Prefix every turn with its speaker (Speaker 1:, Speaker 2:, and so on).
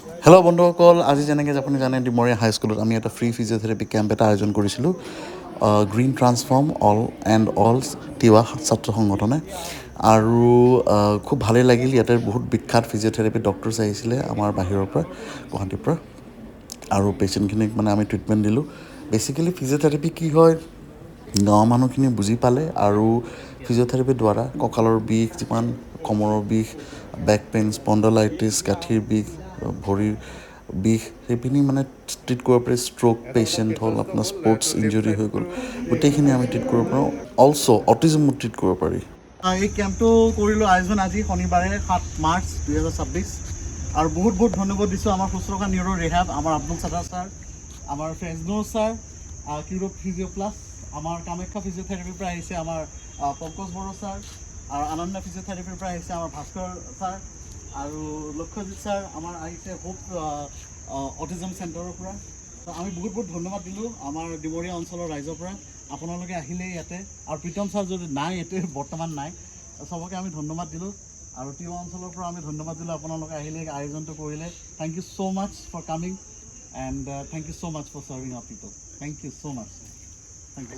Speaker 1: Hello' বন্ধুসকল, আজি যেনেকৈ আপুনি জানে ডিমৰীয়া হাইস্কুলত আমি এটা ফ্ৰী ফিজিঅ'থেৰাপি কেম্প এটা আয়োজন কৰিছিলোঁ গ্ৰীণ ট্ৰান্সফৰ্ম অল তিৱা ছাত্ৰ সংগঠনে। আৰু খুব ভালেই লাগিল। ইয়াতে বহুত বিখ্যাত ফিজিঅ'থেৰাপি ডক্টৰছ আহিছিলে আমাৰ বাহিৰৰ পৰা, গুৱাহাটীৰ পৰা, আৰু পেচেণ্টখিনিক মানে আমি ট্ৰিটমেণ্ট দিলোঁ। বেচিকেলি ফিজিঅ'থেৰাপি কি হয় গাঁৱৰ মানুহখিনি বুজি পালে, আৰু ফিজিঅ'থেৰাপিৰ দ্বাৰা কঁকালৰ বিষ, যিমান কমৰৰ বিষ, বেক পেইন, স্পণ্ডলাইটিছ, গাঁঠিৰ বিষ, ভৰিৰ বিষ, সেইখিনি মানে ট্ৰিট কৰিব পাৰি। ষ্ট্ৰ'ক পেচেণ্ট হ'ল, আপোনাৰ স্পৰ্টছ ইঞ্জুৰি হৈ গ'ল, গোটেইখিনি আমি ট্ৰিট কৰিব পাৰোঁ। অলছ' অটিজমো ট্ৰিট কৰিব পাৰি। এই কেম্পটো কৰিলোঁ আয়োজন আজি শনিবাৰে 7 মাৰ্চ 2026। আৰু বহুত বহুত ধন্যবাদ দিছোঁ আমাৰ শুশ্ৰূষা নিউৰ ৰেহাব, আমাৰ আব্দুল ছাদাৰ ছাৰ, আমাৰ ফেজনুৰ ছাৰ, কিউৰব ফিজিঅ' প্লাছ, আমাৰ কামাখ্যা ফিজিঅ'থেৰাপিৰ পৰা আহিছে আমাৰ পংকজ বড়ো ছাৰ, আৰু আনন্দ ফিজিঅ'থেৰাপিৰ পৰা আহিছে আমাৰ ভাস্কৰ ছাৰ, আৰু লক্ষ্যজিৎ ছাৰ আমাৰ আহিছে হোপ অটিজম চেণ্টাৰৰ পৰা। তো আমি বহুত বহুত ধন্যবাদ দিলোঁ আমাৰ ডিমৰীয়া অঞ্চলৰ ৰাইজৰ পৰা। আপোনালোকে আহিলে ইয়াতে, আৰু প্ৰীতম ছাৰ যদি নাই, ইয়াতে বৰ্তমান নাই, চবকে আমি ধন্যবাদ দিলোঁ। আৰু তিৱা অঞ্চলৰ পৰা আমি ধন্যবাদ দিলোঁ, আপোনালোকে আহিলে আয়োজনটো কৰিলে। Thank you so' much for coming, and thank you so' much for serving our people. Thank you so' much. Thank U.